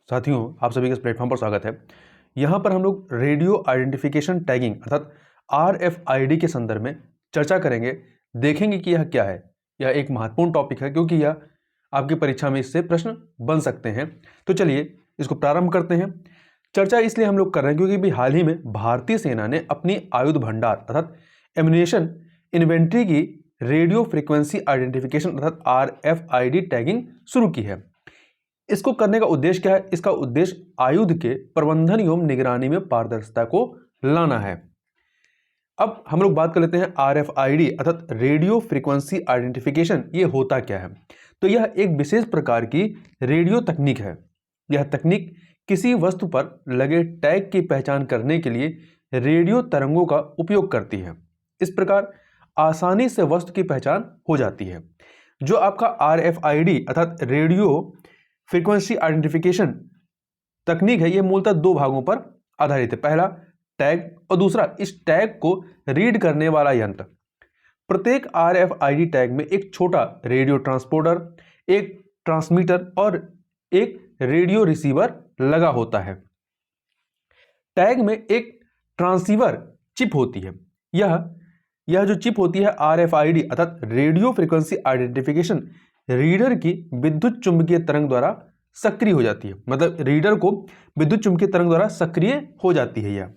साथियों, आप सभी का इस प्लेटफॉर्म पर स्वागत है। यहाँ पर हम लोग रेडियो आइडेंटिफिकेशन टैगिंग अर्थात RFID के संदर्भ में चर्चा करेंगे। देखेंगे कि यह क्या है। यह एक महत्वपूर्ण टॉपिक है क्योंकि यह आपकी परीक्षा में इससे प्रश्न बन सकते हैं। तो चलिए इसको प्रारंभ करते हैं। चर्चा इसलिए हम लोग कर रहे हैं क्योंकि हाल ही में भारतीय सेना ने अपनी आयुध भंडार अर्थात एम्युनिशन इन्वेंट्री की रेडियो फ्रीक्वेंसी आइडेंटिफिकेशन अर्थात RFID टैगिंग शुरू की है। इसको करने का उद्देश्य क्या है? इसका उद्देश्य आयुध के प्रबंधन एवं निगरानी में पारदर्शिता को लाना है। अब हम लोग बात कर लेते हैं RFID अर्थात रेडियो फ्रीक्वेंसी आइडेंटिफिकेशन। ये होता क्या है? तो यह एक विशेष प्रकार की रेडियो तकनीक है। यह तकनीक किसी वस्तु पर लगे टैग की पहचान करने के लिए रेडियो तरंगों का उपयोग करती है। इस प्रकार आसानी से वस्तु की पहचान हो जाती है। जो आपका RFID अर्थात रेडियो फ्रीक्वेंसी आइडेंटिफिकेशन तकनीक है, यह मूलतः दो भागों पर आधारित है। पहला टैग और दूसरा इस टैग को रीड करने वाला यंत्र। प्रत्येक RFID टैग में एक छोटा रेडियो ट्रांसपोर्टर, एक ट्रांसमीटर और एक रेडियो रिसीवर लगा होता है। टैग में एक ट्रांसीवर चिप होती है। यह जो चिप होती है RFID अर्थात रेडियो फ्रीक्वेंसी आइडेंटिफिकेशन रीडर की विद्युत चुंबकीय तरंग द्वारा सक्रिय हो जाती है। मतलब रीडर को विद्युत चुंबकीय तरंग द्वारा सक्रिय हो जाती है यह,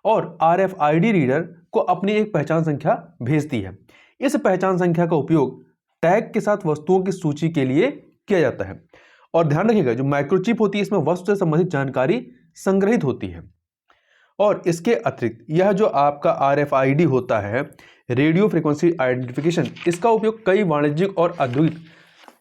और RFID रीडर को अपनी एक पहचान संख्या भेजती है। इस पहचान संख्या का उपयोग टैग के साथ वस्तुओं की सूची के लिए किया जाता है। और ध्यान रखिएगा, जो माइक्रोचिप होती है इसमें वस्तु से संबंधित जानकारी संग्रहित होती है। और इसके अतिरिक्त यह जो आपका RFID होता है रेडियो फ्रीक्वेंसी आइडेंटिफिकेशन, इसका उपयोग कई वाणिज्यिक और औद्योगिक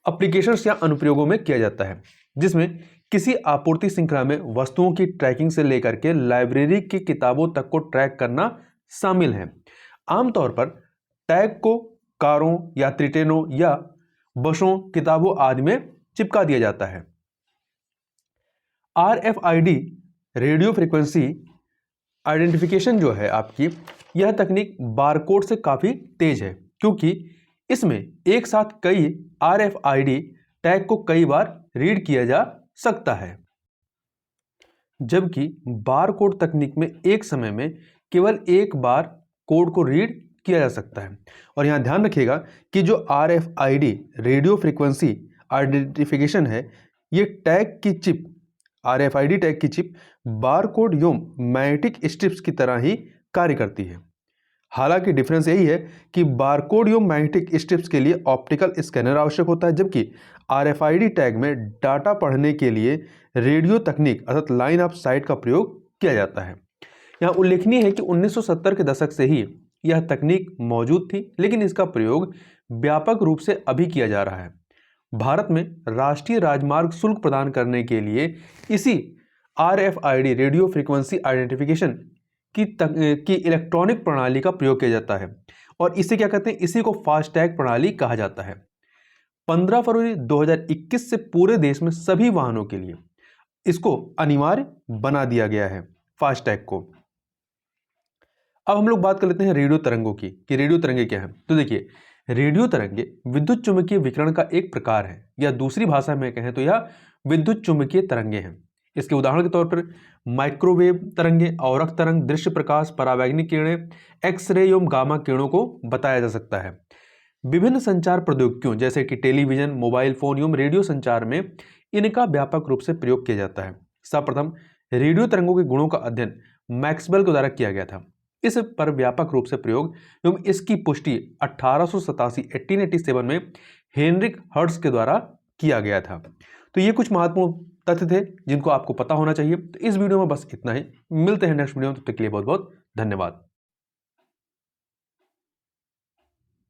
एप्लीकेशंस या अनुप्रयोगों में किया जाता है, जिसमें किसी आपूर्ति श्रृंखला में वस्तुओं की ट्रैकिंग से लेकर के लाइब्रेरी की किताबों तक को ट्रैक करना शामिल है। आमतौर पर टैग को कारों, यात्री ट्रेनों या बसों, किताबों आदि में चिपका दिया जाता है। RFID रेडियो फ्रीक्वेंसी आइडेंटिफिकेशन जो है आपकी, यह तकनीक बारकोड से काफी तेज है क्योंकि इसमें एक साथ कई RFID टैग को कई बार रीड किया जा सकता है, जबकि बारकोड तकनीक में एक समय में केवल एक बार कोड को रीड किया जा सकता है। और यहां ध्यान रखिएगा कि जो RFID रेडियो फ्रीक्वेंसी आइडेंटिफिकेशन है, ये टैग की चिप, RFID टैग की चिप बारकोड एवं मैग्नेटिक स्ट्रिप्स की तरह ही कार्य करती है। हालांकि डिफरेंस यही है कि बारकोड एवं मैग्नेटिक स्ट्रिप्स के लिए ऑप्टिकल स्कैनर आवश्यक होता है, जबकि RFID टैग में डाटा पढ़ने के लिए रेडियो तकनीक अर्थात लाइन ऑफ साइट का प्रयोग किया जाता है। यहाँ उल्लेखनीय है कि 1970 के दशक से ही यह तकनीक मौजूद थी, लेकिन इसका प्रयोग व्यापक रूप से अभी किया जा रहा है। भारत में राष्ट्रीय राजमार्ग शुल्क प्रदान करने के लिए इसी RFID रेडियो फ्रीक्वेंसी आइडेंटिफिकेशन की इलेक्ट्रॉनिक प्रणाली का प्रयोग किया जाता है, और इसे क्या कहते हैं, इसी को फास्टैग प्रणाली कहा जाता है। 15 फरवरी 2021 से पूरे देश में सभी वाहनों के लिए इसको अनिवार्य बना दिया गया है, फास्टैग को। अब हम लोग बात कर लेते हैं रेडियो तरंगों की कि रेडियो तरंगे क्या है। तो देखिए, रेडियो तरंगे विद्युत चुंबकीय विकिरण का एक प्रकार है, या दूसरी भाषा में कहें तो यह विद्युत चुंबकीय तरंगे हैं। इसके उदाहरण के तौर पर माइक्रोवेव तरंगे, औरक तरंग, दृश्य प्रकाश, परावैंगनिक किरणें, एक्सरे एवं गामा किरणों को बताया जा सकता है। विभिन्न संचार प्रौद्योगिकियों जैसे कि टेलीविजन, मोबाइल फोन एवं रेडियो संचार में इनका व्यापक रूप से प्रयोग किया जाता है। सर्वप्रथम रेडियो तरंगों के गुणों का अध्ययन मैक्सवेल के द्वारा किया गया था। इस पर व्यापक रूप से प्रयोग एवं इसकी पुष्टि 1887 में हेनरिक हर्ट्ज के द्वारा किया गया था। तो ये कुछ महत्वपूर्ण तथ्य थे जिनको आपको पता होना चाहिए। तो इस वीडियो में बस इतना ही। मिलते हैं नेक्स्ट वीडियो में, तब तक के लिए बहुत बहुत धन्यवाद।